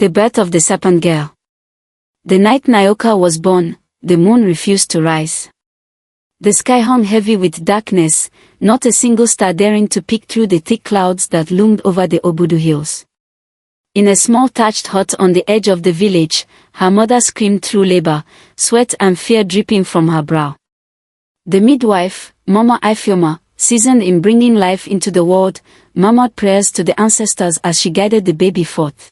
The birth of the Serpent Girl. The night Nyoka was born, the moon refused to rise. The sky hung heavy with darkness, not a single star daring to peek through the thick clouds that loomed over the Obudu hills. In a small thatched hut on the edge of the village, her mother screamed through labor, sweat and fear dripping from her brow. The midwife, Mama Ifeoma, seasoned in bringing life into the world, murmured prayers to the ancestors as she guided the baby forth.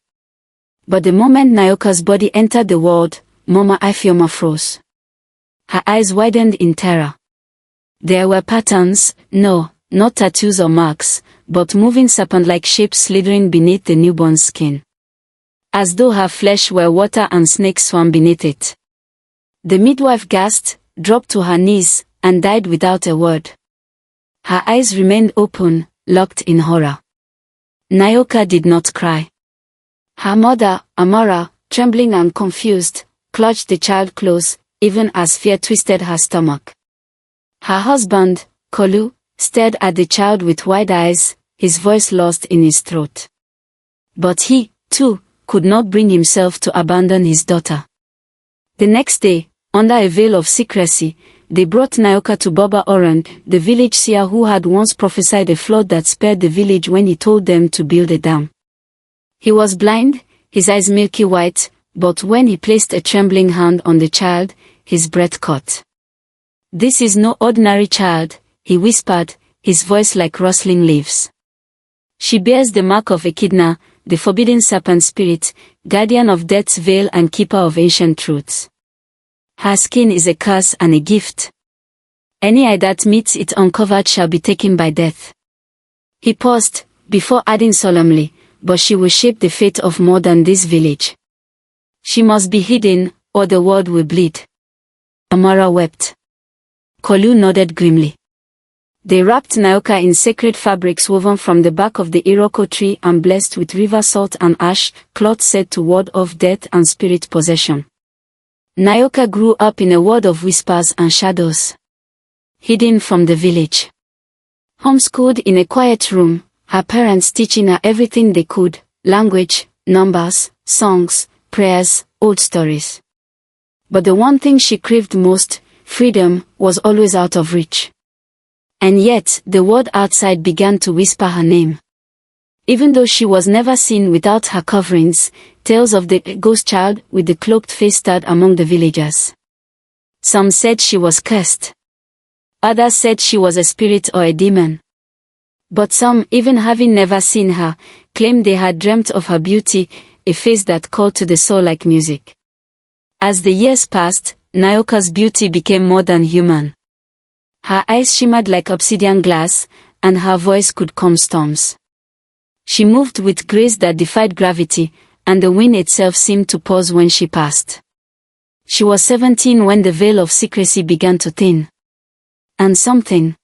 But the moment Nyoka's body entered the world, Mama Ifeoma froze. Her eyes widened in terror. There were patterns, no, not tattoos or marks, but moving serpent-like shapes slithering beneath the newborn's skin. As though her flesh were water and snakes swam beneath it. The midwife gasped, dropped to her knees, and died without a word. Her eyes remained open, locked in horror. Nyoka did not cry. Her mother, Amara, trembling and confused, clutched the child close, even as fear twisted her stomach. Her husband, Kolu, stared at the child with wide eyes, his voice lost in his throat. But he, too, could not bring himself to abandon his daughter. The next day, under a veil of secrecy, they brought Nyoka to Baba Oran, the village seer who had once prophesied a flood that spared the village when he told them to build a dam. He was blind, his eyes milky white, but when he placed a trembling hand on the child, his breath caught. "This is no ordinary child," he whispered, his voice like rustling leaves. "She bears the mark of Echidna, the forbidden serpent spirit, guardian of death's veil and keeper of ancient truths. Her skin is a curse and a gift. Any eye that meets it uncovered shall be taken by death." He paused, before adding solemnly, "But she will shape the fate of more than this village. She must be hidden, or the world will bleed." Amara wept. Kolu nodded grimly. They wrapped Nyoka in sacred fabrics woven from the bark of the Iroko tree and blessed with river salt and ash, cloth said to ward off death and spirit possession. Nyoka grew up in a world of whispers and shadows. Hidden from the village. Homeschooled in a quiet room, her parents teaching her everything they could, language, numbers, songs, prayers, old stories. But the one thing she craved most, freedom, was always out of reach. And yet, the world outside began to whisper her name. Even though she was never seen without her coverings, tales of the ghost child with the cloaked face stirred among the villagers. Some said she was cursed. Others said she was a spirit or a demon. But some, even having never seen her, claimed they had dreamt of her beauty, a face that called to the soul like music. As the years passed, Nyoka's beauty became more than human. Her eyes shimmered like obsidian glass, and her voice could calm storms. She moved with grace that defied gravity, and the wind itself seemed to pause when she passed. She was 17 when the veil of secrecy began to thin. And something,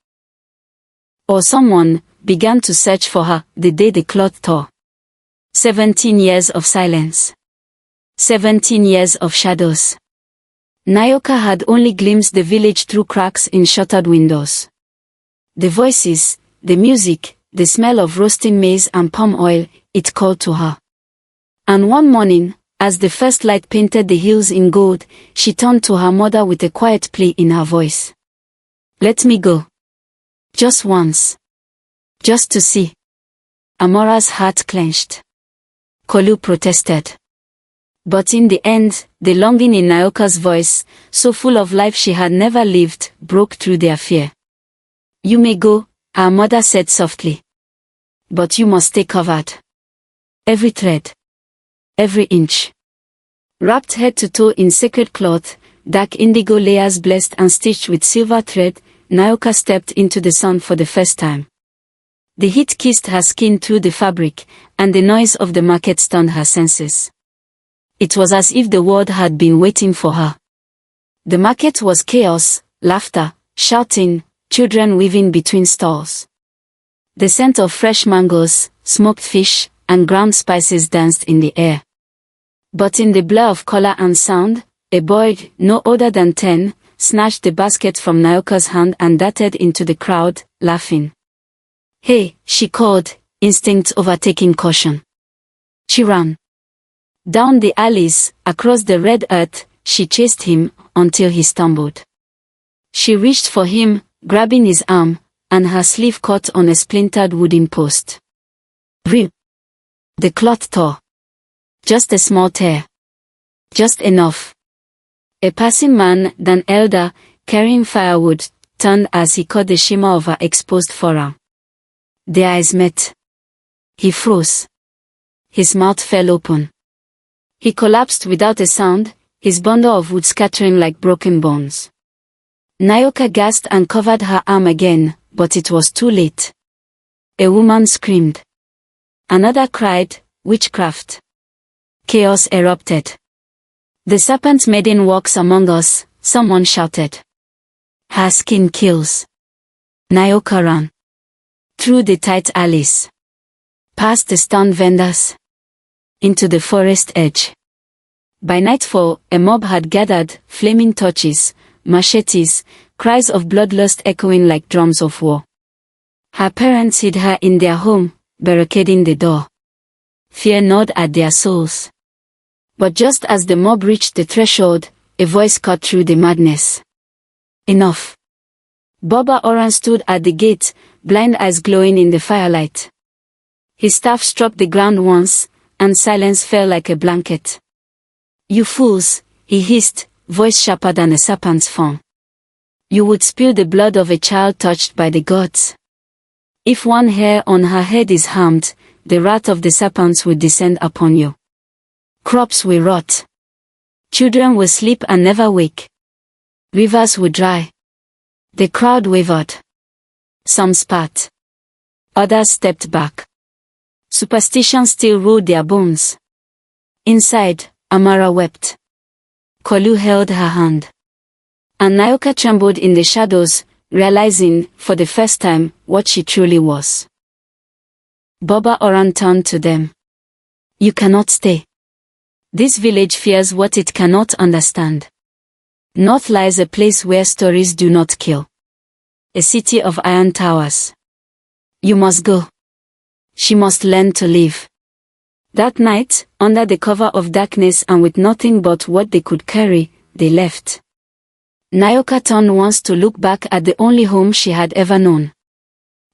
or someone, began to search for her the day the cloth tore. 17 years of silence. 17 years of shadows. Nyoka had only glimpsed the village through cracks in shuttered windows. The voices, the music, the smell of roasting maize and palm oil, it called to her. And one morning, as the first light painted the hills in gold, she turned to her mother with a quiet plea in her voice. "Let me go. Just once. Just to see." Amora's heart clenched. Kolu protested. But in the end, the longing in Nyoka's voice, so full of life she had never lived, broke through their fear. "You may go," her mother said softly. "But you must stay covered. Every thread. Every inch." Wrapped head to toe in sacred cloth, dark indigo layers blessed and stitched with silver thread, Nyoka stepped into the sun for the first time. The heat kissed her skin through the fabric, and the noise of the market stunned her senses. It was as if the world had been waiting for her. The market was chaos, laughter, shouting, children weaving between stalls. The scent of fresh mangoes, smoked fish, and ground spices danced in the air. But in the blur of color and sound, a boy, no older than 10, snatched the basket from Nyoka's hand and darted into the crowd, laughing. "Hey," she called, instinct overtaking caution. She ran. Down the alleys, across the red earth, she chased him, until he stumbled. She reached for him, grabbing his arm, and her sleeve caught on a splintered wooden post. Rip! The cloth tore. Just a small tear. Just enough. A passing man, an elder, carrying firewood, turned as he caught the shimmer of her exposed forearm. Their eyes met. He froze. His mouth fell open. He collapsed without a sound, his bundle of wood scattering like broken bones. Nyoka gasped and covered her arm again, but it was too late. A woman screamed. Another cried, "Witchcraft!" Chaos erupted. "The serpent maiden walks among us," someone shouted. "Her skin kills." Nyoka ran. Through the tight alleys. Past the stunned vendors. Into the forest edge. By nightfall, a mob had gathered, flaming torches, machetes, cries of bloodlust echoing like drums of war. Her parents hid her in their home, barricading the door. Fear gnawed at their souls. But just as the mob reached the threshold, a voice cut through the madness. Enough. Boba Oran stood at the gate, blind eyes glowing in the firelight. His staff struck the ground once, and silence fell like a blanket. "You fools," he hissed, voice sharper than a serpent's fang. "You would spill the blood of a child touched by the gods. If one hair on her head is harmed, the wrath of the serpents will descend upon you. Crops will rot. Children will sleep and never wake. Rivers will dry." The crowd wavered. Some spat. Others stepped back. Superstition still ruled their bones. Inside, Amara wept. Kolu held her hand. And Nyoka trembled in the shadows, realizing, for the first time, what she truly was. Boba Oran turned to them. "You cannot stay. This village fears what it cannot understand. North lies a place where stories do not kill. A city of iron towers. You must go. She must learn to live." That night, under the cover of darkness and with nothing but what they could carry, they left. Nyoka turned once to look back at the only home she had ever known.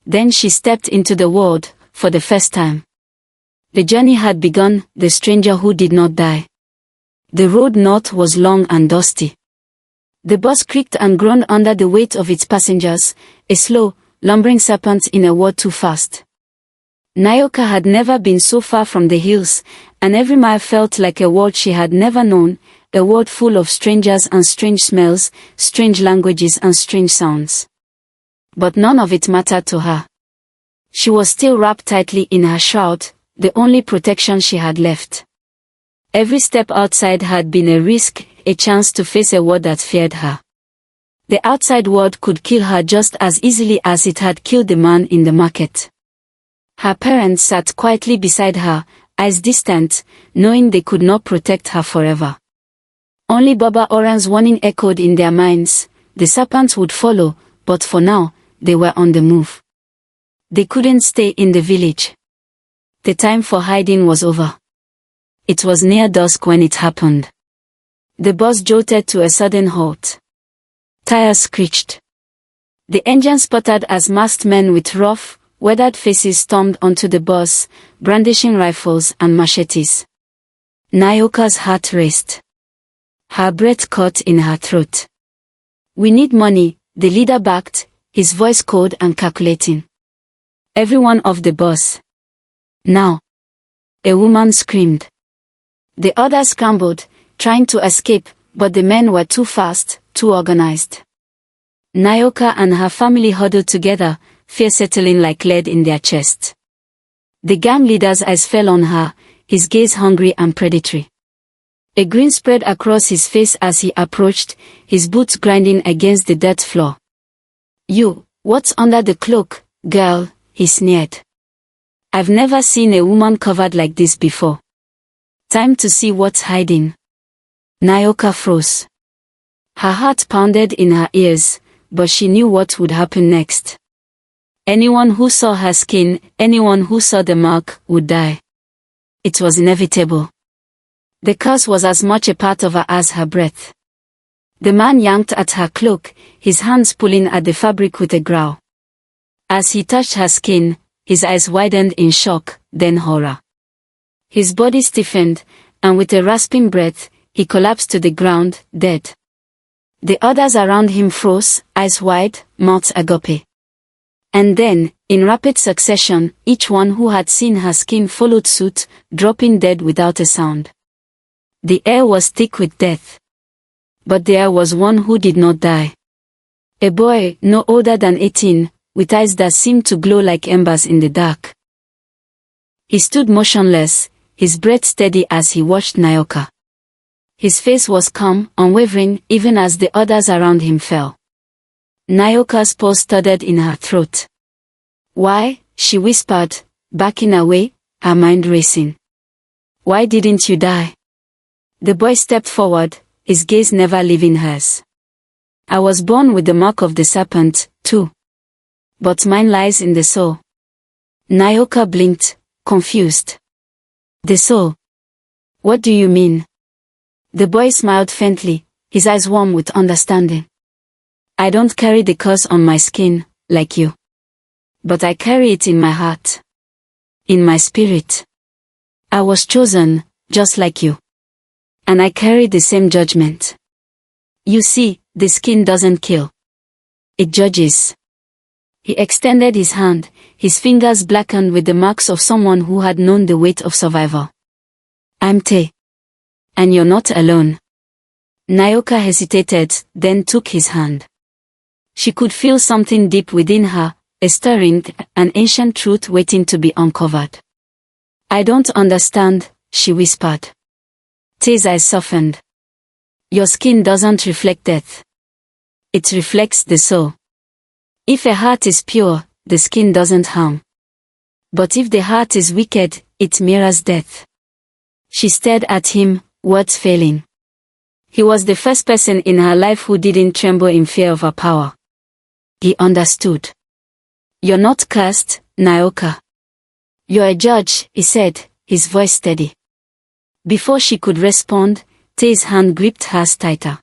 Then she stepped into the world, for the first time. The journey had begun, the stranger who did not die. The road north was long and dusty. The bus creaked and groaned under the weight of its passengers, a slow, lumbering serpent in a world too fast. Nyoka had never been so far from the hills, and every mile felt like a world she had never known, a world full of strangers and strange smells, strange languages and strange sounds. But none of it mattered to her. She was still wrapped tightly in her shroud, the only protection she had left. Every step outside had been a risk, a chance to face a world that feared her. The outside world could kill her just as easily as it had killed the man in the market. Her parents sat quietly beside her, eyes distant, knowing they could not protect her forever. Only Boba Oran's warning echoed in their minds. The serpents would follow, but for now, they were on the move. They couldn't stay in the village. The time for hiding was over. It was near dusk when it happened. The bus jolted to a sudden halt. Tires screeched. The engine sputtered as masked men with rough, weathered faces stormed onto the bus, brandishing rifles and machetes. Nyoka's heart raced. Her breath caught in her throat. "We need money," the leader barked, his voice cold and calculating. "Everyone off the bus. Now." A woman screamed. The others scrambled, trying to escape, but the men were too fast, too organized. Nyoka and her family huddled together, fear settling like lead in their chests. The gang leader's eyes fell on her, his gaze hungry and predatory. A grin spread across his face as he approached, his boots grinding against the dirt floor. "You, what's under the cloak, girl?" he sneered. "I've never seen a woman covered like this before. Time to see what's hiding." Nyoka froze. Her heart pounded in her ears, but she knew what would happen next. Anyone who saw her skin, anyone who saw the mark, would die. It was inevitable. The curse was as much a part of her as her breath. The man yanked at her cloak, his hands pulling at the fabric with a growl. As he touched her skin, his eyes widened in shock, then horror. His body stiffened, and with a rasping breath, he collapsed to the ground, dead. The others around him froze, eyes wide, mouths agape. And then, in rapid succession, each one who had seen her skin followed suit, dropping dead without a sound. The air was thick with death. But there was one who did not die. A boy, no older than 18, with eyes that seemed to glow like embers in the dark. He stood motionless, his breath steady as he watched Nyoka. His face was calm, unwavering, even as the others around him fell. Nyoka's pulse stuttered in her throat. "Why?" she whispered, backing away, her mind racing. "Why didn't you die?" The boy stepped forward, his gaze never leaving hers. "I was born with the mark of the serpent, too. But mine lies in the soul." Nyoka blinked, confused. "The soul? What do you mean?" The boy smiled faintly, his eyes warm with understanding. "I don't carry the curse on my skin, like you. But I carry it in my heart. In my spirit. I was chosen, just like you. And I carry the same judgment. You see, the skin doesn't kill. It judges." He extended his hand, his fingers blackened with the marks of someone who had known the weight of survival. "I'm Te. And you're not alone." Nyoka hesitated, then took his hand. She could feel something deep within her, a stirring, an ancient truth waiting to be uncovered. "I don't understand," she whispered. Te's eyes softened. "Your skin doesn't reflect death. It reflects the soul. If a heart is pure, the skin doesn't harm. But if the heart is wicked, it mirrors death." She stared at him, words failing. He was the first person in her life who didn't tremble in fear of her power. He understood. "You're not cursed, Nyoka. You're a judge," he said, his voice steady. Before she could respond, Te's hand gripped hers tighter.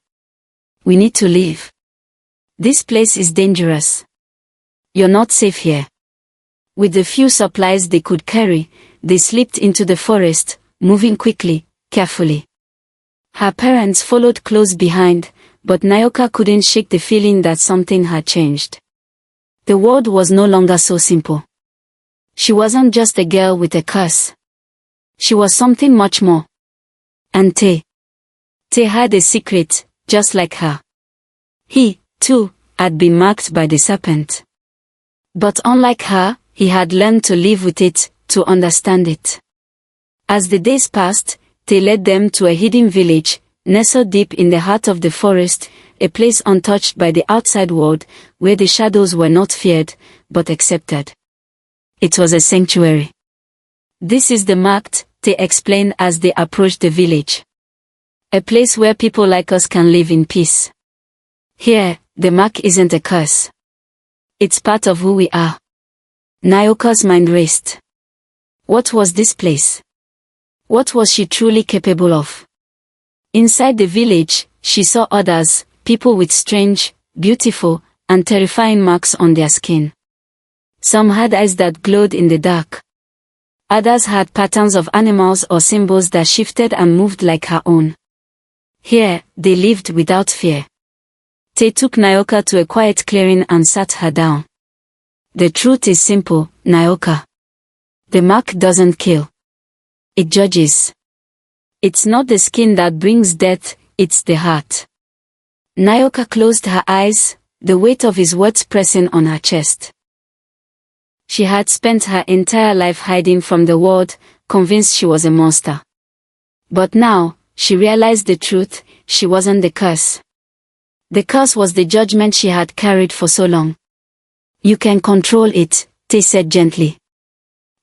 "We need to leave. This place is dangerous. You're not safe here." With the few supplies they could carry, they slipped into the forest, moving quickly, carefully. Her parents followed close behind, but Nyoka couldn't shake the feeling that something had changed. The world was no longer so simple. She wasn't just a girl with a curse. She was something much more. And Te had a secret, just like her. He, too, had been marked by the serpent. But unlike her, he had learned to live with it, to understand it. As the days passed, Te led them to a hidden village, nestled deep in the heart of the forest, a place untouched by the outside world, where the shadows were not feared, but accepted. It was a sanctuary. "This is the marked," Te explained as they approached the village. "A place where people like us can live in peace. Here, the mark isn't a curse. It's part of who we are." Nyoka's mind raced. What was this place? What was she truly capable of? Inside the village, she saw others, people with strange, beautiful, and terrifying marks on their skin. Some had eyes that glowed in the dark. Others had patterns of animals or symbols that shifted and moved like her own. Here, they lived without fear. Te took Nyoka to a quiet clearing and sat her down. "The truth is simple, Nyoka. The mark doesn't kill. It judges. It's not the skin that brings death, it's the heart." Nyoka closed her eyes, the weight of his words pressing on her chest. She had spent her entire life hiding from the world, convinced she was a monster. But now, she realized the truth, she wasn't the curse. The curse was the judgment she had carried for so long. "You can control it," Te said gently.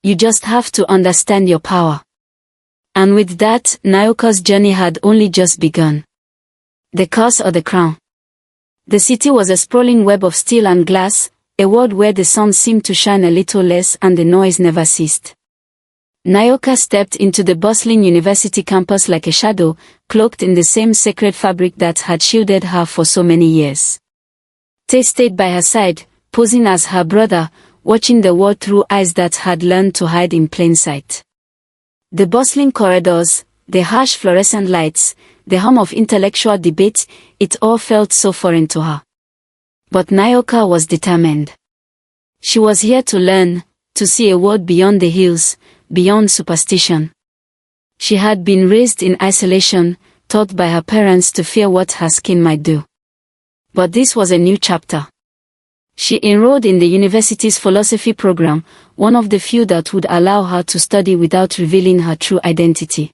"You just have to understand your power." And with that, Nyoka's journey had only just begun. The curse or the crown. The city was a sprawling web of steel and glass, a world where the sun seemed to shine a little less and the noise never ceased. Nyoka stepped into the bustling university campus like a shadow, cloaked in the same sacred fabric that had shielded her for so many years. Tay stayed by her side, posing as her brother, watching the world through eyes that had learned to hide in plain sight. The bustling corridors, the harsh fluorescent lights, the hum of intellectual debate, it all felt so foreign to her. But Nyoka was determined. She was here to learn, to see a world beyond the hills, beyond superstition. She had been raised in isolation, taught by her parents to fear what her skin might do. But this was a new chapter. She enrolled in the university's philosophy program, one of the few that would allow her to study without revealing her true identity.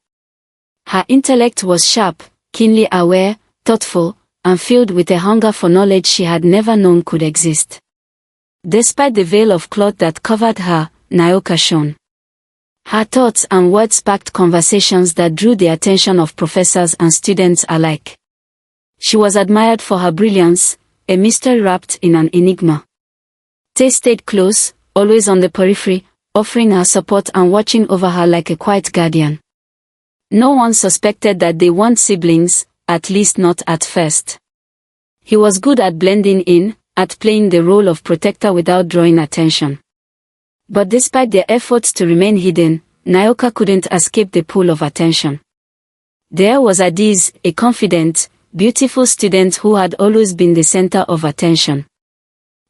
Her intellect was sharp, keenly aware, thoughtful, and filled with a hunger for knowledge she had never known could exist. Despite the veil of cloth that covered her, Nyoka shone. Her thoughts and words sparked conversations that drew the attention of professors and students alike. She was admired for her brilliance, a mystery wrapped in an enigma. Tay stayed close, always on the periphery, offering her support and watching over her like a quiet guardian. No one suspected that they weren't siblings, at least not at first. He was good at blending in, at playing the role of protector without drawing attention. But despite their efforts to remain hidden, Nyoka couldn't escape the pool of attention. There was Adiz, a confident, beautiful student who had always been the center of attention.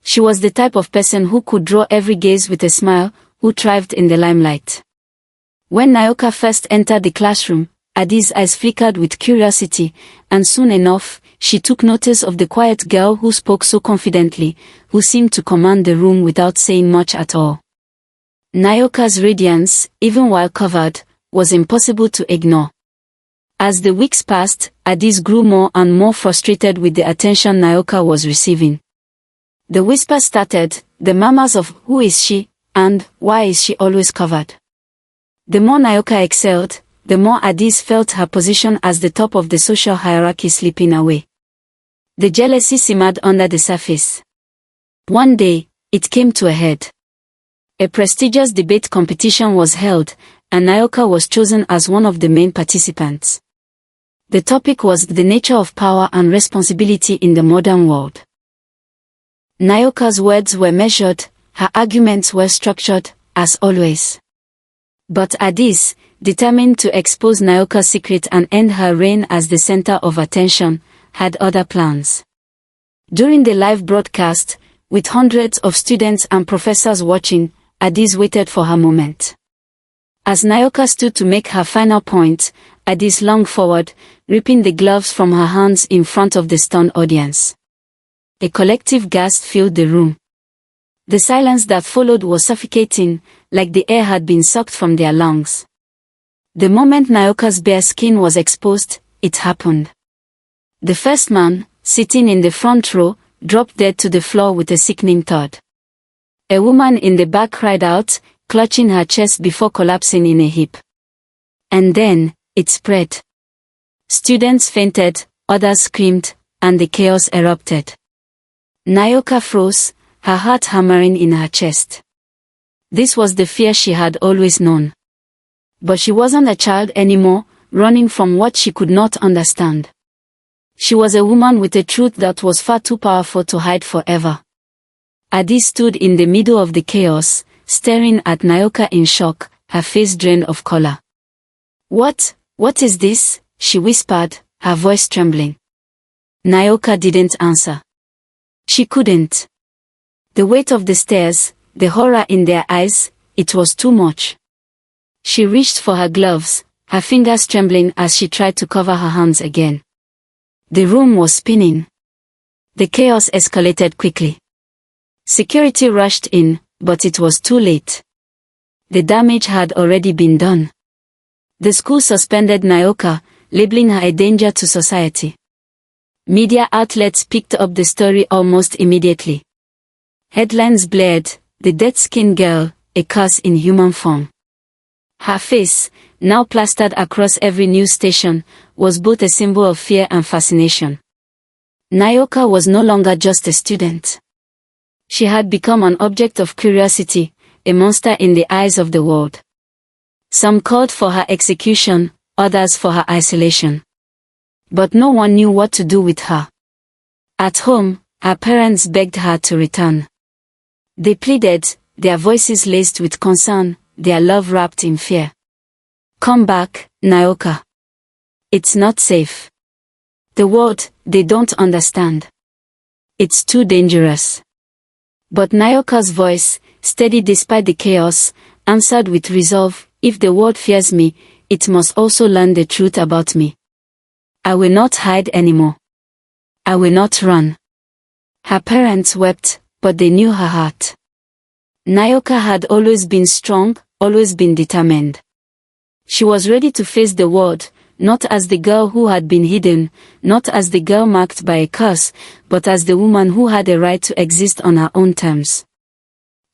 She was the type of person who could draw every gaze with a smile, who thrived in the limelight. When Nyoka first entered the classroom, Adiz's eyes flickered with curiosity, and soon enough, she took notice of the quiet girl who spoke so confidently, who seemed to command the room without saying much at all. Nyoka's radiance, even while covered, was impossible to ignore. As the weeks passed, Adiz grew more and more frustrated with the attention Nyoka was receiving. The whispers started, the murmurs of "who is she?" and "why is she always covered?" The more Nyoka excelled, the more Adiz felt her position as the top of the social hierarchy slipping away. The jealousy simmered under the surface. One day, it came to a head. A prestigious debate competition was held, and Nyoka was chosen as one of the main participants. The topic was the nature of power and responsibility in the modern world. Nyoka's words were measured, her arguments were structured, as always. But Adiz, determined to expose Nyoka's secret and end her reign as the center of attention, had other plans. During the live broadcast, with hundreds of students and professors watching, Adiz waited for her moment. As Nyoka stood to make her final point, Adiz lunged forward, ripping the gloves from her hands in front of the stunned audience. A collective gasp filled the room. The silence that followed was suffocating, like the air had been sucked from their lungs. The moment Nyoka's bare skin was exposed, it happened. The first man, sitting in the front row, dropped dead to the floor with a sickening thud. A woman in the back cried out, clutching her chest before collapsing in a heap. And then, it spread. Students fainted, others screamed, and the chaos erupted. Nyoka froze, her heart hammering in her chest. This was the fear she had always known. But she wasn't a child anymore, running from what she could not understand. She was a woman with a truth that was far too powerful to hide forever. Adiz stood in the middle of the chaos, staring at Nyoka in shock, her face drained of color. What is this?" she whispered, her voice trembling. Nyoka didn't answer. She couldn't. The weight of the stares, the horror in their eyes, it was too much. She reached for her gloves, her fingers trembling as she tried to cover her hands again. The room was spinning. The chaos escalated quickly. Security rushed in, but it was too late. The damage had already been done. The school suspended Nyoka, labeling her a danger to society. Media outlets picked up the story almost immediately. Headlines blared, "The dead-skinned girl, a curse in human form." Her face, now plastered across every news station, was both a symbol of fear and fascination. Nyoka was no longer just a student. She had become an object of curiosity, a monster in the eyes of the world. Some called for her execution, others for her isolation. But no one knew what to do with her. At home, her parents begged her to return. They pleaded, their voices laced with concern, their love wrapped in fear. Come back, Nyoka. It's not safe. The world, they don't understand. It's too dangerous. But Nyoka's voice, steady despite the chaos, answered with resolve, if the world fears me, it must also learn the truth about me. I will not hide anymore. I will not run. Her parents wept, but they knew her heart. Nyoka had always been strong, always been determined. She was ready to face the world, not as the girl who had been hidden, not as the girl marked by a curse, but as the woman who had a right to exist on her own terms.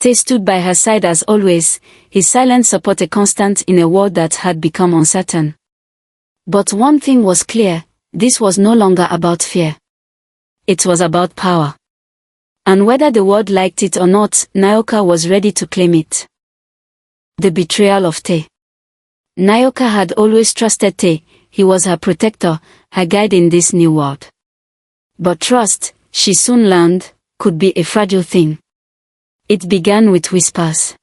Tay stood by her side as always, his silent support a constant in a world that had become uncertain. But one thing was clear, this was no longer about fear. It was about power. And whether the world liked it or not, Nyoka was ready to claim it. The betrayal of Tay. Nyoka had always trusted Tay, he was her protector, her guide in this new world. But trust, she soon learned, could be a fragile thing. It began with whispers.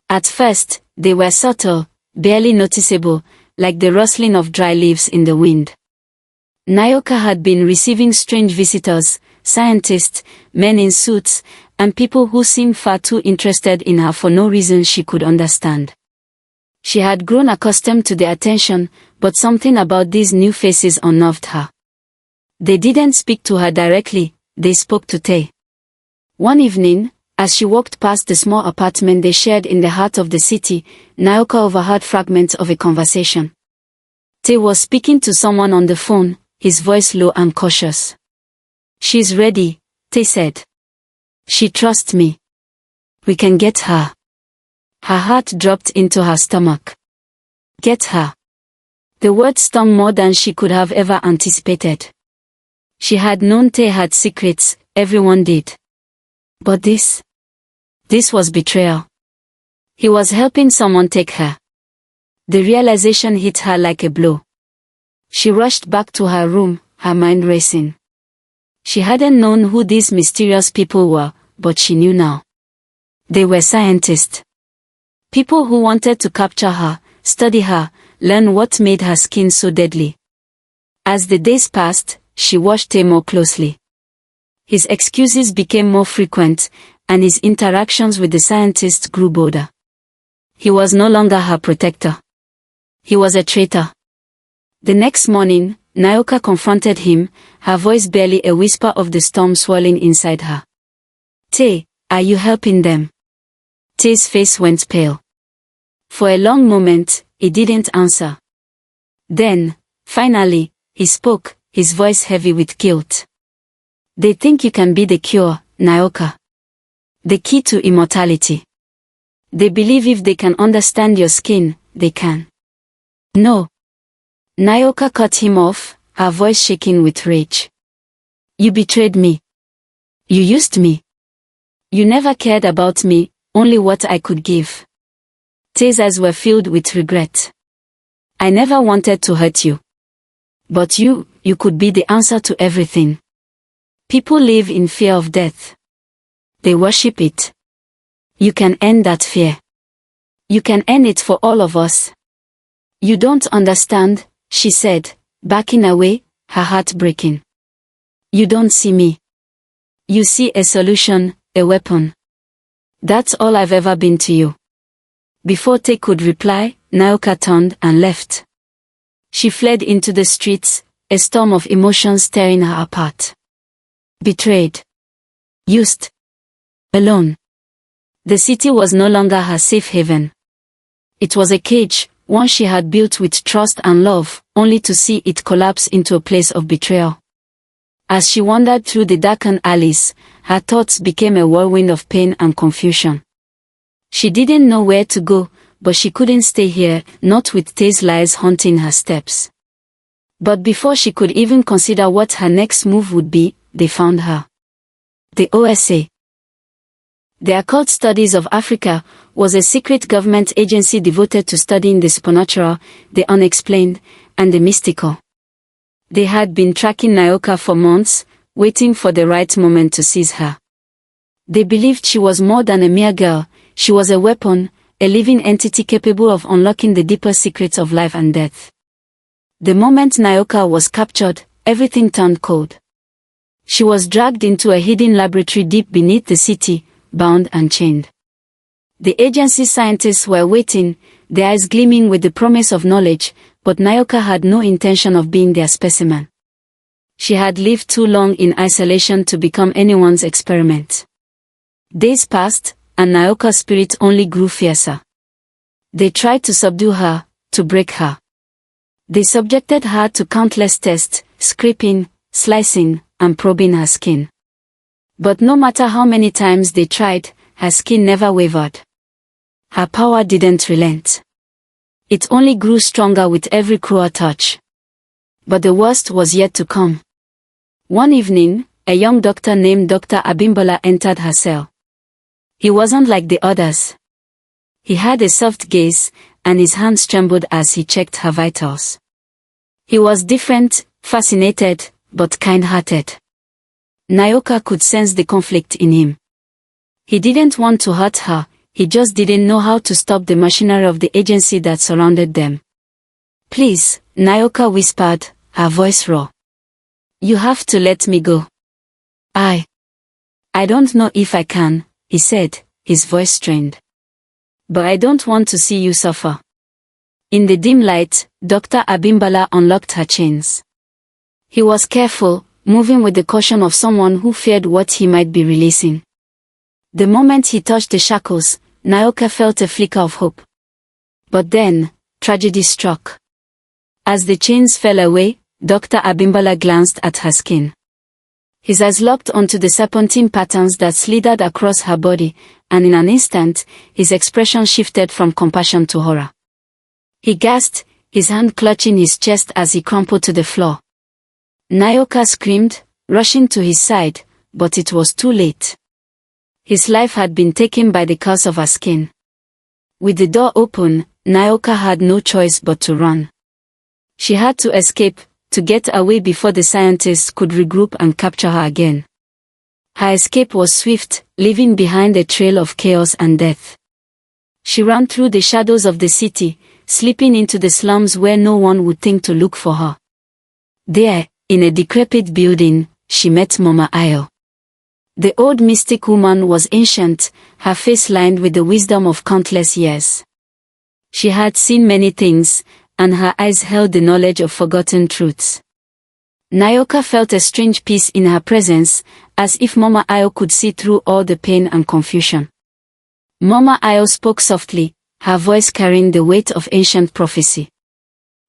At first, they were subtle, barely noticeable, like the rustling of dry leaves in the wind. Nyoka had been receiving strange visitors, scientists, men in suits, and people who seemed far too interested in her for no reason she could understand. She had grown accustomed to the attention, but something about these new faces unnerved her. They didn't speak to her directly, they spoke to Tay. One evening, as she walked past the small apartment they shared in the heart of the city, Nyoka overheard fragments of a conversation. Tay was speaking to someone on the phone, his voice low and cautious. She's ready, Tay said. She trusts me. We can get her. Her heart dropped into her stomach. Get her. The word stung more than she could have ever anticipated. She had known Tay had secrets, everyone did. But this was betrayal. He was helping someone take her. The realization hit her like a blow. She rushed back to her room, her mind racing. She hadn't known who these mysterious people were, but she knew now. They were scientists. People who wanted to capture her, study her, learn what made her skin so deadly. As the days passed, she watched Tay more closely. His excuses became more frequent, and his interactions with the scientists grew bolder. He was no longer her protector. He was a traitor. The next morning, Nyoka confronted him, her voice barely a whisper of the storm swirling inside her. Tay, are you helping them? Tay's face went pale. For a long moment, he didn't answer. Then, finally, he spoke, his voice heavy with guilt. They think you can be the cure, Nyoka. The key to immortality. They believe if they can understand your skin, they can. No. Nyoka cut him off, her voice shaking with rage. You betrayed me. You used me. You never cared about me, only what I could give. Tay's eyes were filled with regret. I never wanted to hurt you. But you could be the answer to everything. People live in fear of death. They worship it. You can end that fear. You can end it for all of us. You don't understand, she said, backing away, her heart breaking. You don't see me. You see a solution, a weapon. That's all I've ever been to you. Before Tay could reply, Nyoka turned and left. She fled into the streets, a storm of emotions tearing her apart. Betrayed. Used. Alone. The city was no longer her safe haven. It was a cage, one she had built with trust and love, only to see it collapse into a place of betrayal. As she wandered through the darkened alleys, her thoughts became a whirlwind of pain and confusion. She didn't know where to go, but she couldn't stay here, not with Tay's lies haunting her steps. But before she could even consider what her next move would be, they found her. The OSA. The Occult Studies of Africa was a secret government agency devoted to studying the supernatural, the unexplained, and the mystical. They had been tracking Nyoka for months, waiting for the right moment to seize her. They believed she was more than a mere girl, she was a weapon, a living entity capable of unlocking the deeper secrets of life and death. The moment Nyoka was captured, everything turned cold. She was dragged into a hidden laboratory deep beneath the city, bound and chained. The agency's scientists were waiting, their eyes gleaming with the promise of knowledge, but Nyoka had no intention of being their specimen. She had lived too long in isolation to become anyone's experiment. Days passed, and Nyoka's spirit only grew fiercer. They tried to subdue her, to break her. They subjected her to countless tests, scraping, slicing, and probing her skin. But no matter how many times they tried, her skin never wavered. Her power didn't relent. It only grew stronger with every cruel touch. But the worst was yet to come. One evening, a young doctor named Dr. Abimbola entered her cell. He wasn't like the others. He had a soft gaze, and his hands trembled as he checked her vitals. He was different, fascinated, but kind-hearted. Nyoka could sense the conflict in him. He didn't want to hurt her, he just didn't know how to stop the machinery of the agency that surrounded them. "Please," Nyoka whispered, her voice raw. "You have to let me go." I don't know if I can," he said, his voice strained. "But I don't want to see you suffer." In the dim light, Dr. Abimbola unlocked her chains. He was careful, moving with the caution of someone who feared what he might be releasing. The moment he touched the shackles, Nyoka felt a flicker of hope. But then, tragedy struck. As the chains fell away, Dr. Abimbola glanced at her skin. His eyes locked onto the serpentine patterns that slithered across her body, and in an instant, his expression shifted from compassion to horror. He gasped, his hand clutching his chest as he crumpled to the floor. Nyoka screamed, rushing to his side, but it was too late. His life had been taken by the curse of her skin. With the door open, Nyoka had no choice but to run. She had to escape, to get away before the scientists could regroup and capture her again. Her escape was swift, leaving behind a trail of chaos and death. She ran through the shadows of the city, slipping into the slums where no one would think to look for her. There, in a decrepit building, she met Mama Ayo. The old mystic woman was ancient, her face lined with the wisdom of countless years. She had seen many things, and her eyes held the knowledge of forgotten truths. Nyoka felt a strange peace in her presence, as if Mama Ayo could see through all the pain and confusion. Mama Ayo spoke softly, her voice carrying the weight of ancient prophecy.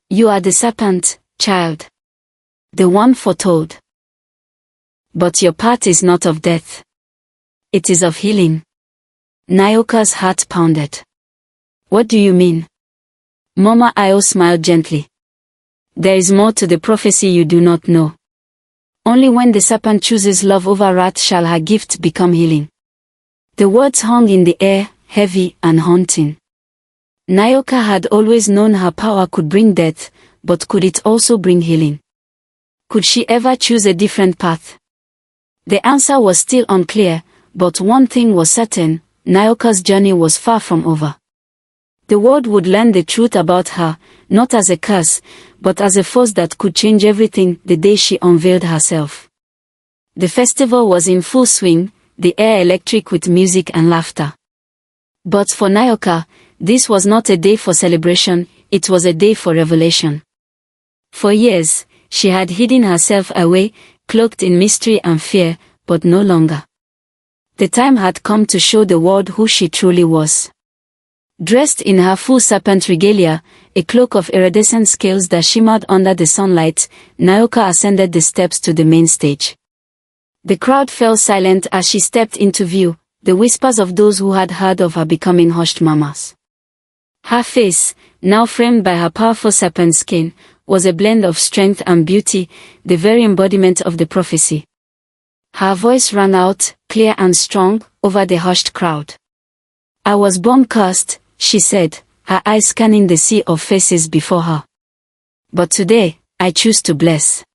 "You are the serpent, child. The one foretold. But your path is not of death. It is of healing." Nyoka's heart pounded. "What do you mean?" Mama Ayo smiled gently. "There is more to the prophecy you do not know. Only when the serpent chooses love over wrath shall her gift become healing." The words hung in the air, heavy and haunting. Nyoka had always known her power could bring death, but could it also bring healing? Could she ever choose a different path? The answer was still unclear, but one thing was certain, Nyoka's journey was far from over. The world would learn the truth about her, not as a curse, but as a force that could change everything the day she unveiled herself. The festival was in full swing, the air electric with music and laughter. But for Nyoka, this was not a day for celebration, it was a day for revelation. For years, she had hidden herself away, cloaked in mystery and fear, but no longer. The time had come to show the world who she truly was. Dressed in her full serpent regalia, a cloak of iridescent scales that shimmered under the sunlight, Nyoka ascended the steps to the main stage. The crowd fell silent as she stepped into view, the whispers of those who had heard of her becoming hushed murmurs. Her face, now framed by her powerful serpent skin, was a blend of strength and beauty, the very embodiment of the prophecy. Her voice rang out, clear and strong, over the hushed crowd. I was born cursed, she said, her eyes scanning the sea of faces before her. But today, I choose to bless.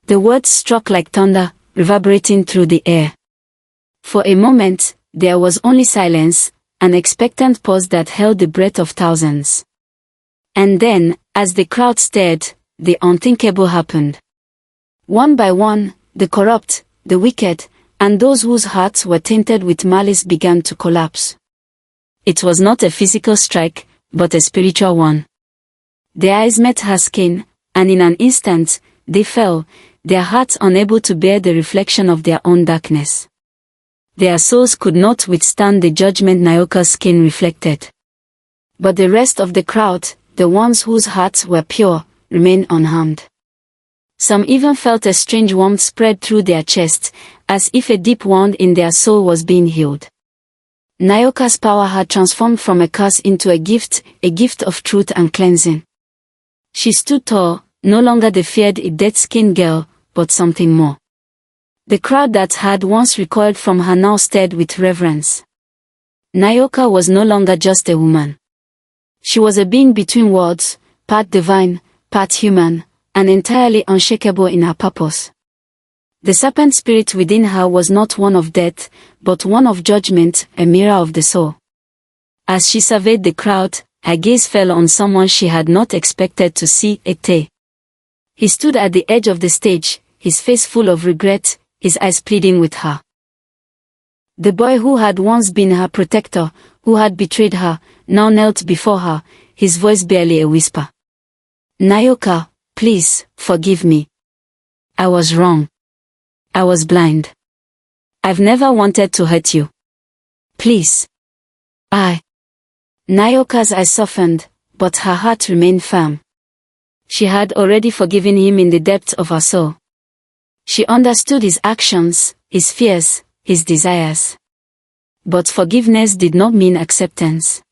The words struck like thunder, reverberating through the air. For a moment, there was only silence, an expectant pause that held the breath of thousands. And then, as the crowd stared, the unthinkable happened. One by one, the corrupt, the wicked, and those whose hearts were tainted with malice began to collapse. It was not a physical strike, but a spiritual one. Their eyes met her skin, and in an instant, they fell, their hearts unable to bear the reflection of their own darkness. Their souls could not withstand the judgment Nyoka's skin reflected. But the rest of the crowd, the ones whose hearts were pure, remained unharmed. Some even felt a strange warmth spread through their chests, as if a deep wound in their soul was being healed. Nyoka's power had transformed from a curse into a gift of truth and cleansing. She stood tall, no longer the feared dead-skinned girl, but something more. The crowd that had once recoiled from her now stared with reverence. Nyoka was no longer just a woman. She was a being between worlds, part divine, part human, and entirely unshakable in her purpose. The serpent spirit within her was not one of death, but one of judgment, a mirror of the soul. As she surveyed the crowd, her gaze fell on someone she had not expected to see, Ete. He stood at the edge of the stage, his face full of regret, his eyes pleading with her. The boy who had once been her protector, who had betrayed her, now knelt before her, his voice barely a whisper. Nyoka, please, forgive me. I was wrong. I was blind. I've never wanted to hurt you. Please. Nyoka's eyes softened, but her heart remained firm. She had already forgiven him in the depths of her soul. She understood his actions, his fears, his desires. But forgiveness did not mean acceptance.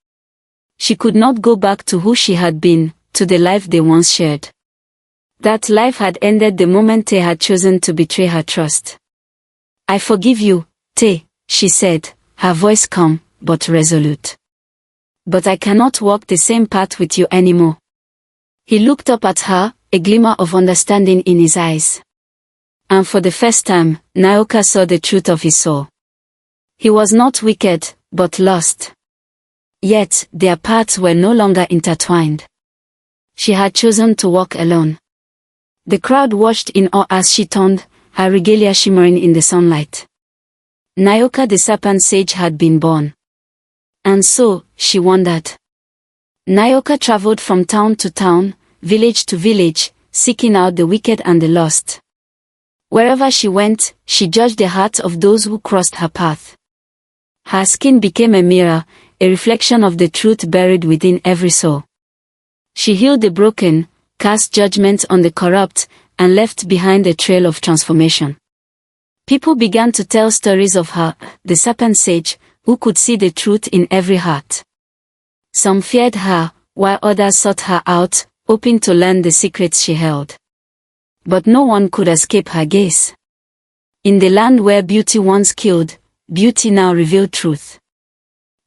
She could not go back to who she had been, to the life they once shared. That life had ended the moment Te had chosen to betray her trust. I forgive you, Te, she said, her voice calm, but resolute. But I cannot walk the same path with you anymore. He looked up at her, a glimmer of understanding in his eyes. And for the first time, Nyoka saw the truth of his soul. He was not wicked, but lost. Yet, their paths were no longer intertwined. She had chosen to walk alone. The crowd watched in awe as she turned, her regalia shimmering in the sunlight. Nyoka the serpent sage had been born. And so, she wondered. Nyoka traveled from town to town, village to village, seeking out the wicked and the lost. Wherever she went, she judged the hearts of those who crossed her path. Her skin became a mirror, a reflection of the truth buried within every soul. She healed the broken, cast judgment on the corrupt, and left behind a trail of transformation. People began to tell stories of her, the serpent sage, who could see the truth in every heart. Some feared her, while others sought her out, hoping to learn the secrets she held. But no one could escape her gaze. In the land where beauty once killed, beauty now revealed truth.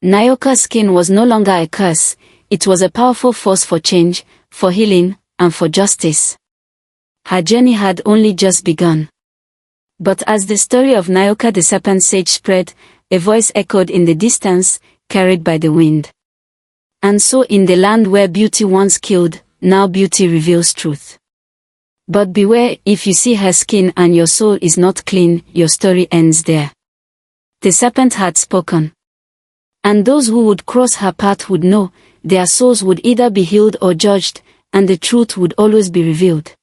Nyoka's skin was no longer a curse, it was a powerful force for change, for healing, and for justice. Her journey had only just begun. But as the story of Nyoka the serpent sage spread, a voice echoed in the distance, carried by the wind. And so in the land where beauty once killed, now beauty reveals truth. But beware, if you see her skin and your soul is not clean, your story ends there. The serpent had spoken. And those who would cross her path would know, their souls would either be healed or judged, and the truth would always be revealed.